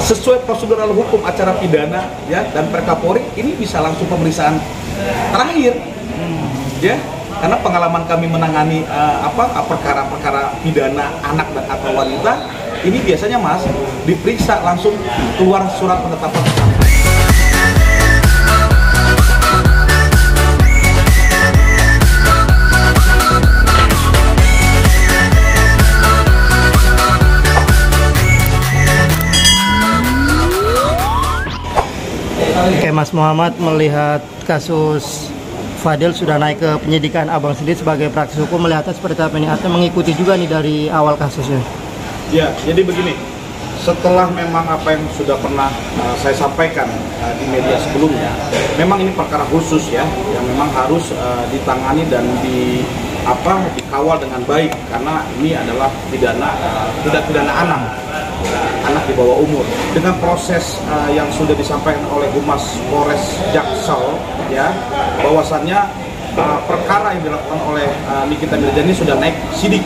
sesuai prosedural hukum acara pidana ya dan Perkapolri ini bisa langsung pemeriksaan terakhir ya, karena pengalaman kami menangani perkara-perkara pidana anak dan atau wanita ini biasanya Mas diperiksa langsung keluar surat penetapan tersangka. Oke, Mas Muhammad, melihat kasus Fadil sudah naik ke penyidikan, Abang sendiri sebagai praktisi hukum melihatnya seperti apa ini? Atau mengikuti juga nih dari awal kasusnya? Ya, jadi begini, setelah memang apa yang sudah pernah saya sampaikan di media sebelumnya, memang ini perkara khusus ya, yang memang harus ditangani dan dikawal dengan baik, karena ini adalah tidak pidana anak di bawah umur. Dengan proses yang sudah disampaikan oleh Humas Polres Jaksel ya, bahwasannya perkara yang dilakukan oleh Nikita Mirzani sudah naik sidik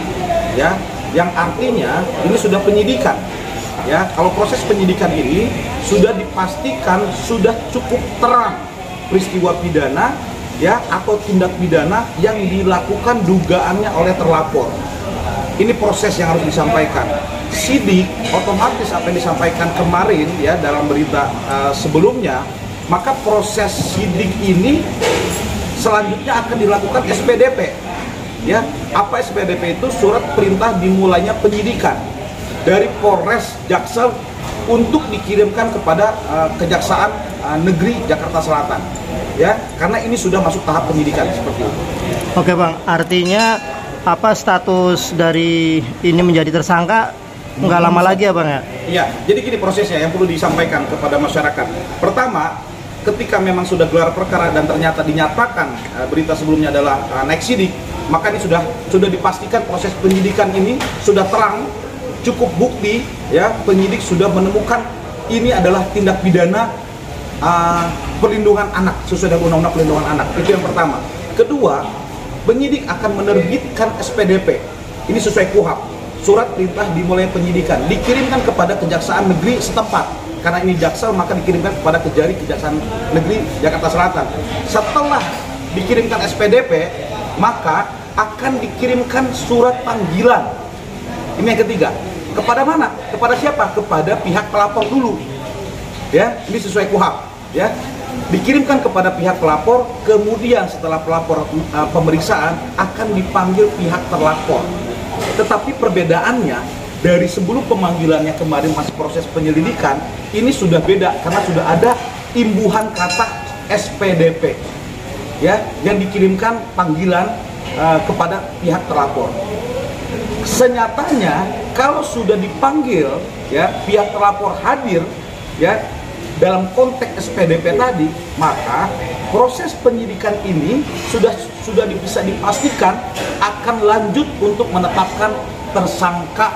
ya, yang artinya ini sudah penyidikan ya. Kalau proses penyidikan ini sudah dipastikan sudah cukup terang peristiwa pidana ya atau tindak pidana yang dilakukan dugaannya oleh terlapor. Ini proses yang harus disampaikan. Sidik otomatis apa yang disampaikan kemarin ya dalam berita sebelumnya, maka proses sidik ini selanjutnya akan dilakukan SPDP ya. Apa SPDP itu? Surat perintah dimulainya penyidikan dari Polres Jaksel untuk dikirimkan kepada Kejaksaan Negeri Jakarta Selatan ya, karena ini sudah masuk tahap penyidikan seperti itu. Oke Bang, artinya apa status dari ini menjadi tersangka nggak lama lagi ya Bang ya? Iya, jadi gini prosesnya yang perlu disampaikan kepada masyarakat. Pertama, ketika memang sudah gelar perkara dan ternyata dinyatakan berita sebelumnya adalah naik sidik, maka ini sudah dipastikan proses penyidikan ini sudah terang, cukup bukti ya, penyidik sudah menemukan ini adalah tindak pidana perlindungan anak sesuai dengan Undang-Undang Perlindungan Anak. Itu yang pertama. Kedua, penyidik akan menerbitkan SPDP. Ini sesuai KUHP. Surat perintah dimulai penyidikan dikirimkan kepada Kejaksaan Negeri setempat. Karena ini Jaksel, maka dikirimkan kepada Kejari Kejaksaan Negeri Jakarta Selatan. Setelah dikirimkan SPDP, maka akan dikirimkan surat panggilan. Ini yang ketiga. Kepada mana? Kepada siapa? Kepada pihak pelapor dulu. Ya, ini sesuai KUHP. Ya, dikirimkan kepada pihak pelapor, kemudian setelah pelapor pemeriksaan akan dipanggil pihak terlapor. Tetapi perbedaannya dari sebelum pemanggilannya kemarin masih proses penyelidikan, ini sudah beda karena sudah ada imbuhan kata SPDP ya, yang dikirimkan panggilan kepada pihak terlapor. Senyatanya kalau sudah dipanggil ya, pihak terlapor hadir ya dalam konteks SPDP tadi, maka proses penyidikan ini sudah bisa dipastikan akan lanjut untuk menetapkan tersangka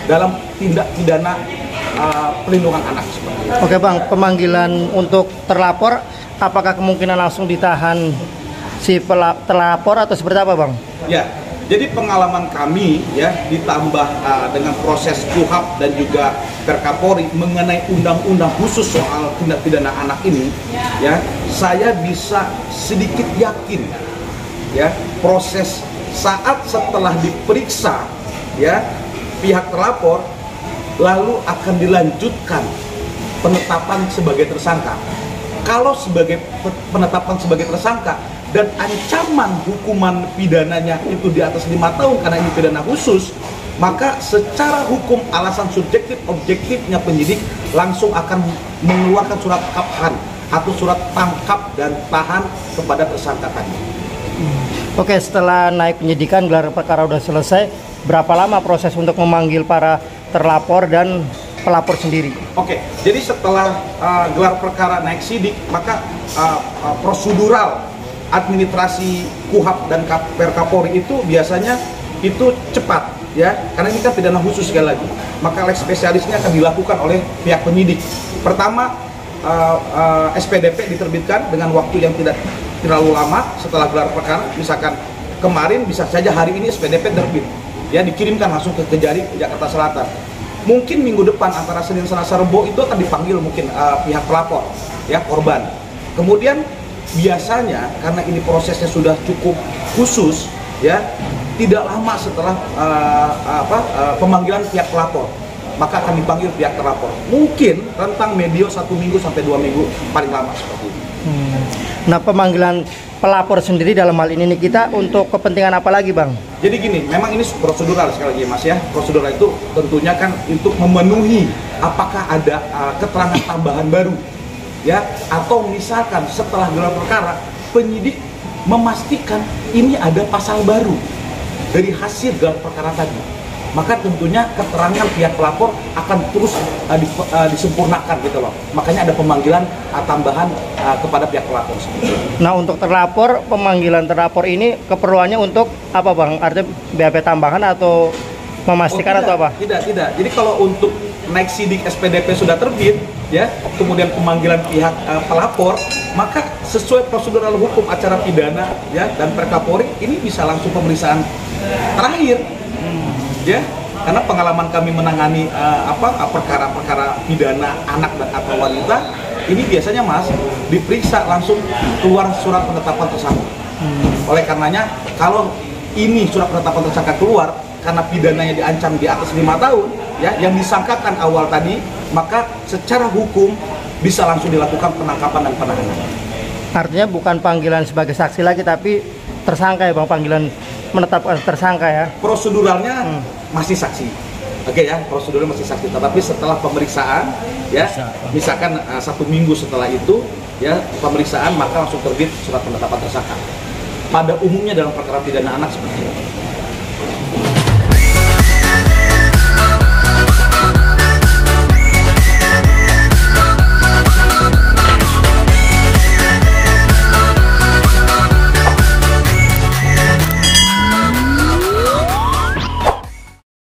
dalam tindak pidana perlindungan anak seperti itu. Oke Bang, pemanggilan untuk terlapor, apakah kemungkinan langsung ditahan si terlapor atau seperti apa Bang? Ya, jadi pengalaman kami ya ditambah dengan proses KUHP dan juga Perkapolri mengenai undang-undang khusus soal tindak pidana anak ini ya, saya bisa sedikit yakin ya proses saat setelah diperiksa ya pihak terlapor lalu akan dilanjutkan penetapan sebagai tersangka. Kalau sebagai penetapan sebagai tersangka dan ancaman hukuman pidananya itu di atas 5 tahun karena ini pidana khusus, maka secara hukum alasan subjektif objektifnya penyidik langsung akan mengeluarkan surat kaphan atau surat tangkap dan tahan kepada tersangka tadi. Oke, setelah naik penyidikan, gelar perkara sudah selesai, berapa lama proses untuk memanggil para terlapor dan pelapor sendiri? Oke, jadi setelah gelar perkara naik sidik, maka prosedural administrasi KUHP dan Perkapolri itu biasanya itu cepat ya, karena ini kan pidana khusus sekali lagi, maka lex spesialisnya akan dilakukan oleh pihak penyidik. Pertama, SPDP diterbitkan dengan waktu yang tidak terlalu lama setelah gelar perkara. Misalkan kemarin bisa saja hari ini SPDP terbit ya, dikirimkan langsung ke Kejari Jakarta Selatan. mungkin minggu depan antara Senin, Selasa, Rebo itu akan dipanggil mungkin pihak pelapor, ya, korban. Kemudian biasanya karena ini prosesnya sudah cukup khusus, ya, tidak lama setelah pemanggilan pihak pelapor, maka akan dipanggil pihak terlapor. Mungkin rentang medio 1 minggu sampai 2 minggu paling lama seperti itu. Nah, pemanggilan pelapor sendiri dalam hal ini nih, kita untuk kepentingan apa lagi, Bang? Jadi gini, memang ini prosedural sekali lagi, Mas, ya. Prosedural itu tentunya kan untuk memenuhi apakah ada keterangan tambahan baru, ya, atau misalkan setelah gelar perkara penyidik memastikan ini ada pasal baru dari hasil gelar perkara tadi, maka tentunya keterangan pihak pelapor akan terus disempurnakan gitu loh. Makanya ada pemanggilan tambahan kepada pihak pelapor. Nah, untuk terlapor, pemanggilan terlapor ini keperluannya untuk apa, Bang? Artinya BAP tambahan atau memastikan atau apa? Tidak. Jadi kalau untuk naik sidik SPDP sudah terbit, ya, kemudian pemanggilan pihak pelapor, maka sesuai prosedural hukum acara pidana, ya, dan Perkapolri ini bisa langsung pemeriksaan terakhir. Ya, karena pengalaman kami menangani perkara-perkara pidana anak dan atau wanita, ini biasanya, Mas, diperiksa langsung keluar surat penetapan tersangka. Oleh karenanya, kalau ini surat penetapan tersangka keluar karena pidananya diancam di atas 5 tahun, ya, yang disangkakan awal tadi, maka secara hukum bisa langsung dilakukan penangkapan dan penahanan. Artinya bukan panggilan sebagai saksi lagi, tapi tersangka, ya, Bang, panggilan menetapkan tersangka, ya. Proseduralnya masih saksi. Oke, ya, prosedurnya masih saksi, tetapi setelah pemeriksaan, ya, misalkan 1 minggu setelah itu, ya, pemeriksaan, maka langsung terbit surat penetapan tersangka. Pada umumnya dalam perkara pidana anak seperti itu.